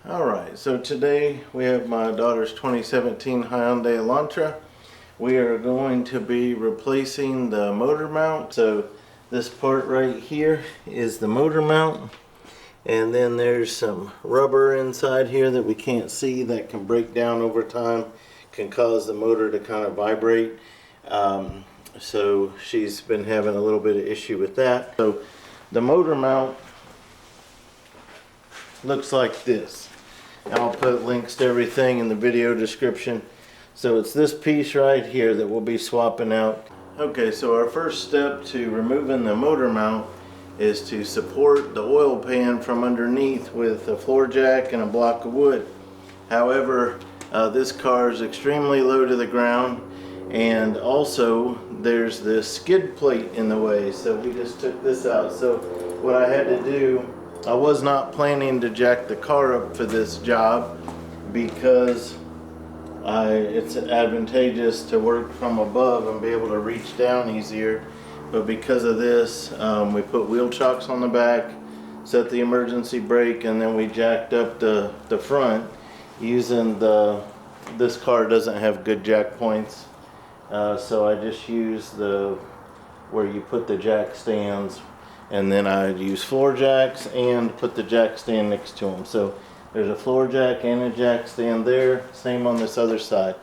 Alright, so today we have my daughter's 2017 Hyundai Elantra. We are going to be replacing the motor mount. So this part right here is the motor mount, and then there's some rubber inside here that we can't see that can break down over time, can cause the motor to kind of vibrate. So she's been having a little bit of issue with that. So the motor mount looks like this. I'll put links to everything in the video description. So it's this piece right here that we'll be swapping out. Okay, so our first step to removing the motor mount is to support the oil pan from underneath with a floor jack and a block of wood. However, this car is extremely low to the ground, and also there's this skid plate in the way, so we just took this out. So what I had to do, I was not planning to jack the car up for this job because it's advantageous to work from above and be able to reach down easier. But because of this, we put wheel chocks on the back, set the emergency brake, and then we jacked up the front using this car doesn't have good jack points. So I just use where you put the jack stands, and then I use floor jacks and put the jack stand next to them. So there's a floor jack and a jack stand there, same on this other side.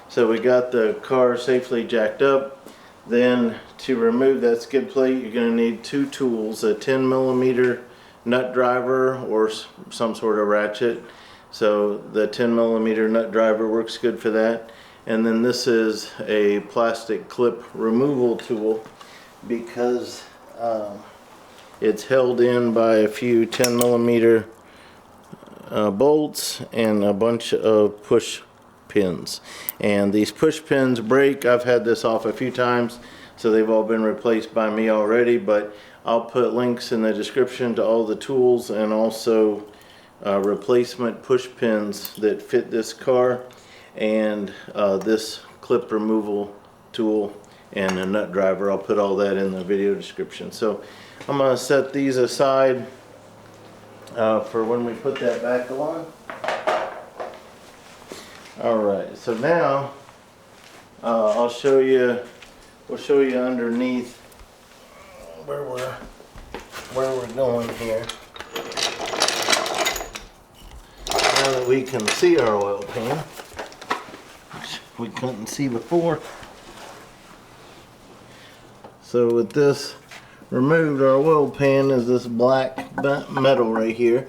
So we got the car safely jacked up. Then to remove that skid plate, you're going to need two tools, a 10mm nut driver or some sort of ratchet. So the 10mm nut driver works good for that. And then this is a plastic clip removal tool because it's held in by a few 10mm bolts and a bunch of push pins. And these push pins break. I've had this off a few times, so they've all been replaced by me already, but I'll put links in the description to all the tools and also replacement push pins that fit this car, and this clip removal tool and a nut driver. I'll put all that in the video description. So I'm going to set these aside for when we put that back on. Alright, so now we'll show you underneath where we're going here. Now that we can see our oil pan, which we couldn't see before. So with this removed, our oil pan is this black metal right here.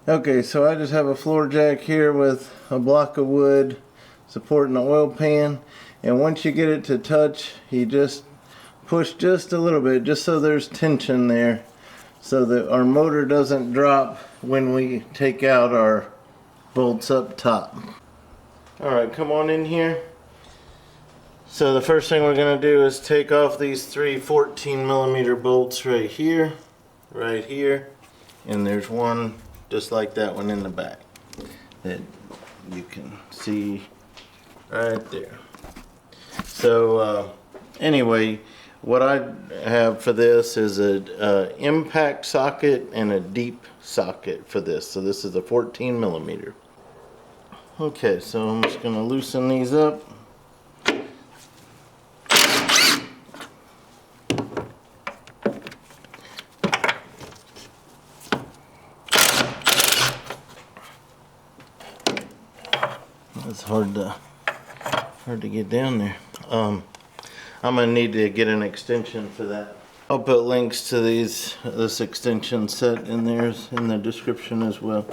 Okay, so I just have a floor jack here with a block of wood supporting the oil pan, and once you get it to touch, you just push just a little bit, just so there's tension there, so that our motor doesn't drop when we take out our bolts up top. Alright, come on in here. So the first thing we're going to do is take off these three 14mm bolts right here, and there's one just like that one in the back that you can see right there. So anyway, what I have for this is a impact socket and a deep socket for this. So this is a 14mm. Okay, so I'm just going to loosen these up. It's hard to get down there. I'm gonna need to get an extension for that. I'll put links to this extension set in there in the description as well.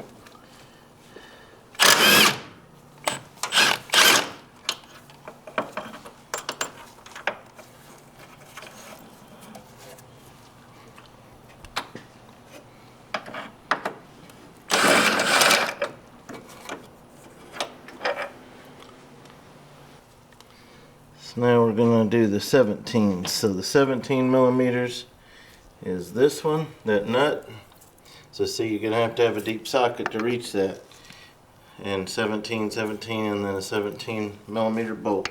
Now we're going to do the 17s. So the 17mm is this one, that nut. So see, you're going to have a deep socket to reach that. And 17, 17, and then a 17mm bolt.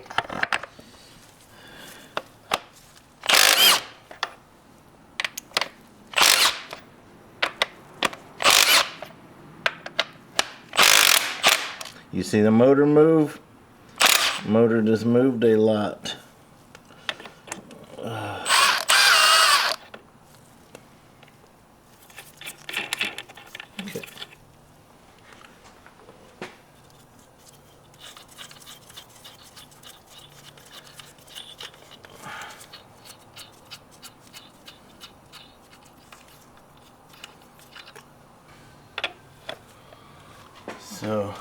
You see the motor move? Motor just moved a lot. Okay. So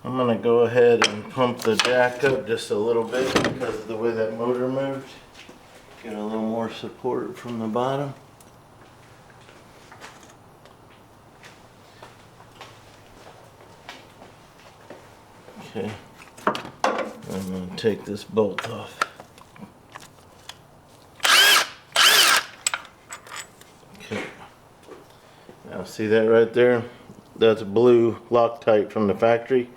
I'm gonna go ahead and pump the jack up just a little bit because of the way that motor moved. Get a little more support from the bottom. Okay, I'm gonna take this bolt off. Okay, now see that right there? That's blue Loctite from the factory.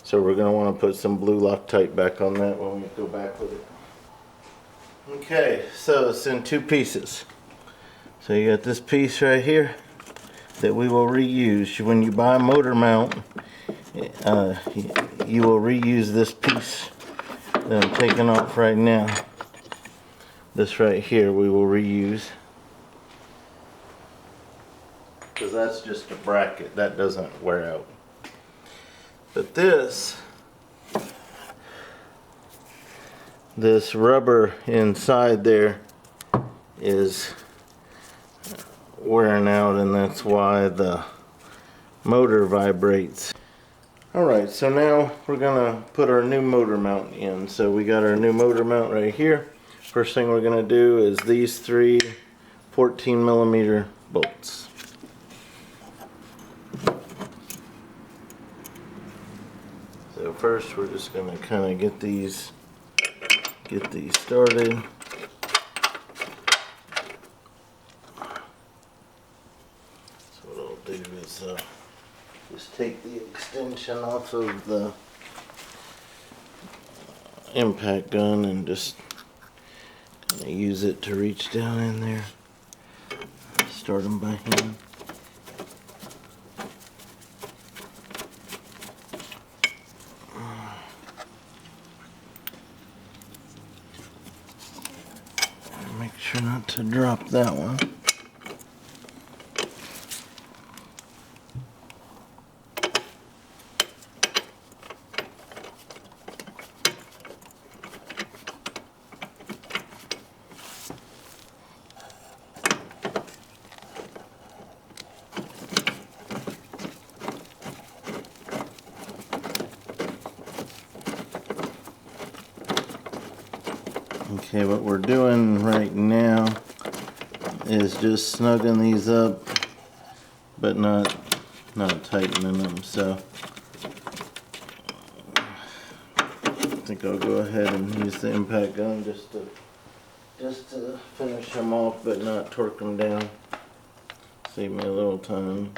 So we're going to want to put some blue Loctite back on that when we go back with it. Okay, so it's in two pieces. So you got this piece right here that we will reuse. When you buy a motor mount, you will reuse this piece that I'm taking off right now. This right here we will reuse. Because that's just a bracket, that doesn't wear out. But this rubber inside there is wearing out, and that's why the motor vibrates. Alright, so now we're gonna put our new motor mount in. So we got our new motor mount right here. First thing we're gonna do is these three 14mm bolts. So first we're just going to kind of get these started. So what I'll do is just take the extension off of the impact gun and just kind of use it to reach down in there. Start them by hand. Make sure not to drop that one. Okay, what we're doing right now is just snugging these up, but not tightening them. So I think I'll go ahead and use the impact gun just to finish them off, but not torque them down. Save me a little time.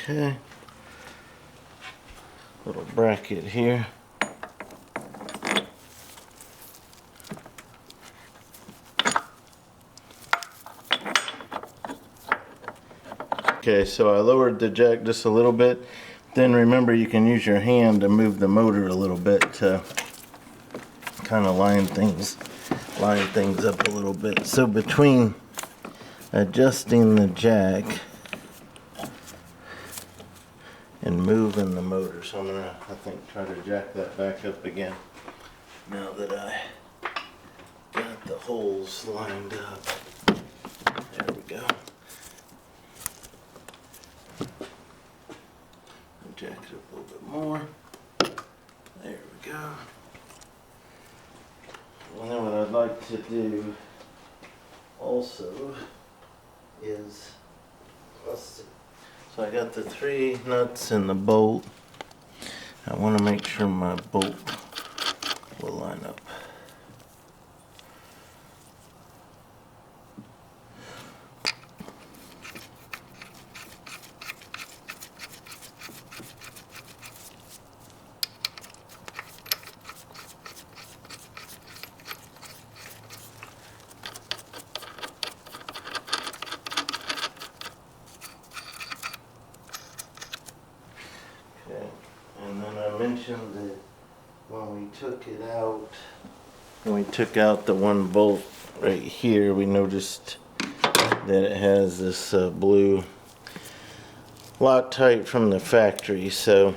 Okay, little bracket here. Okay, so I lowered the jack just a little bit. Then remember, you can use your hand to move the motor a little bit to kind of line things up a little bit. So between adjusting the jack and moving the motor, so I'm gonna, I think, try to jack that back up again now that I got the holes lined up. There we go. Jack it up a little bit more. There we go. And then what I'd like to do also is, let's see. So I got the 3 nuts and the bolt. I want to make sure my bolt will line up. Okay, and then I mentioned that when we took it out, when we took out the one bolt right here, we noticed that it has this blue Loctite from the factory, so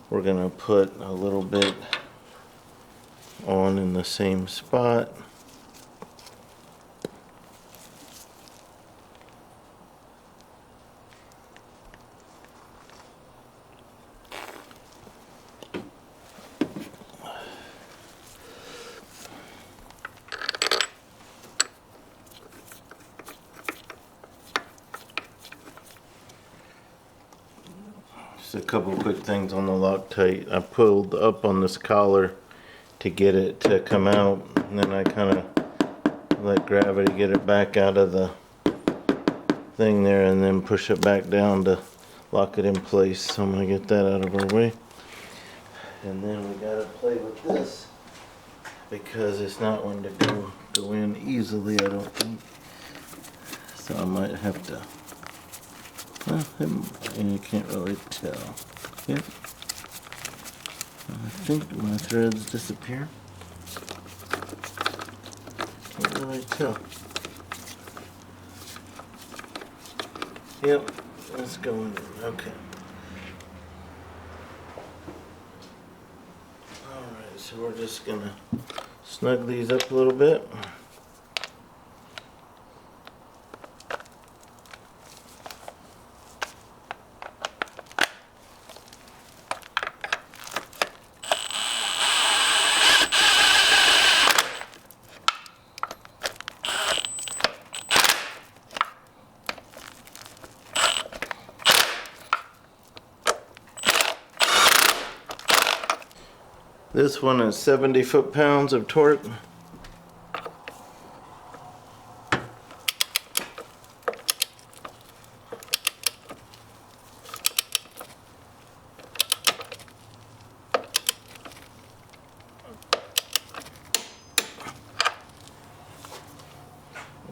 we're gonna put a little bit on in the same spot. Just a couple quick things on the Loctite. I pulled up on this collar to get it to come out, and then I kind of let gravity get it back out of the thing there, and then push it back down to lock it in place. So I'm going to get that out of our way. And then we got to play with this because it's not one to go in easily, I don't think. So I might have to, well, you can't really tell. Yep. I think my threads disappear. Can't really tell. Yep, that's going in. Okay. Alright, so we're just gonna snug these up a little bit. This one is 70 foot-pounds of torque. Let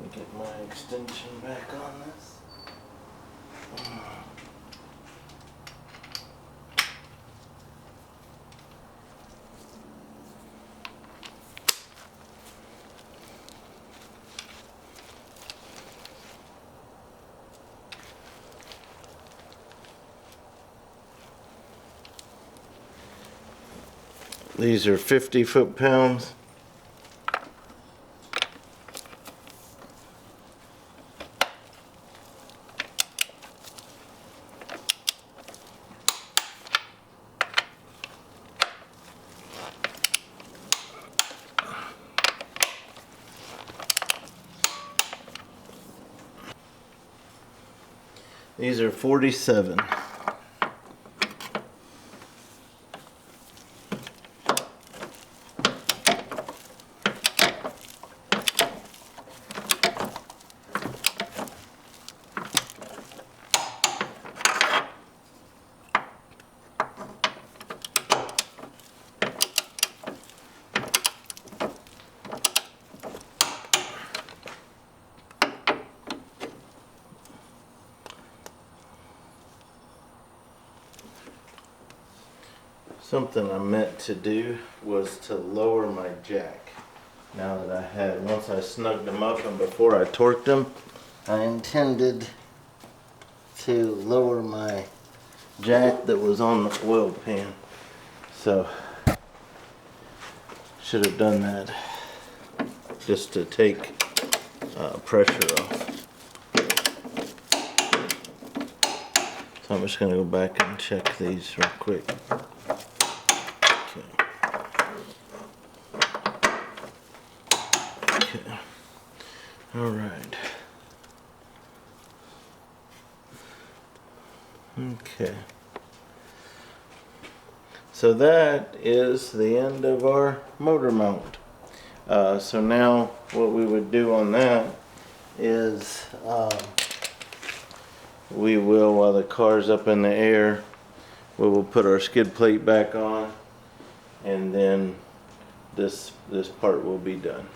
me get my extension back on this. These are 50 foot-pounds. These are 47. Something I meant to do was to lower my jack. Now that I had, once I snugged them up and before I torqued them, I intended to lower my jack that was on the oil pan. So, should have done that just to take pressure off. So I'm just going to go back and check these real quick. All right. Okay. So that is the end of our motor mount. So now what we would do on that is we will, while the car's up in the air, we will put our skid plate back on, and then this part will be done.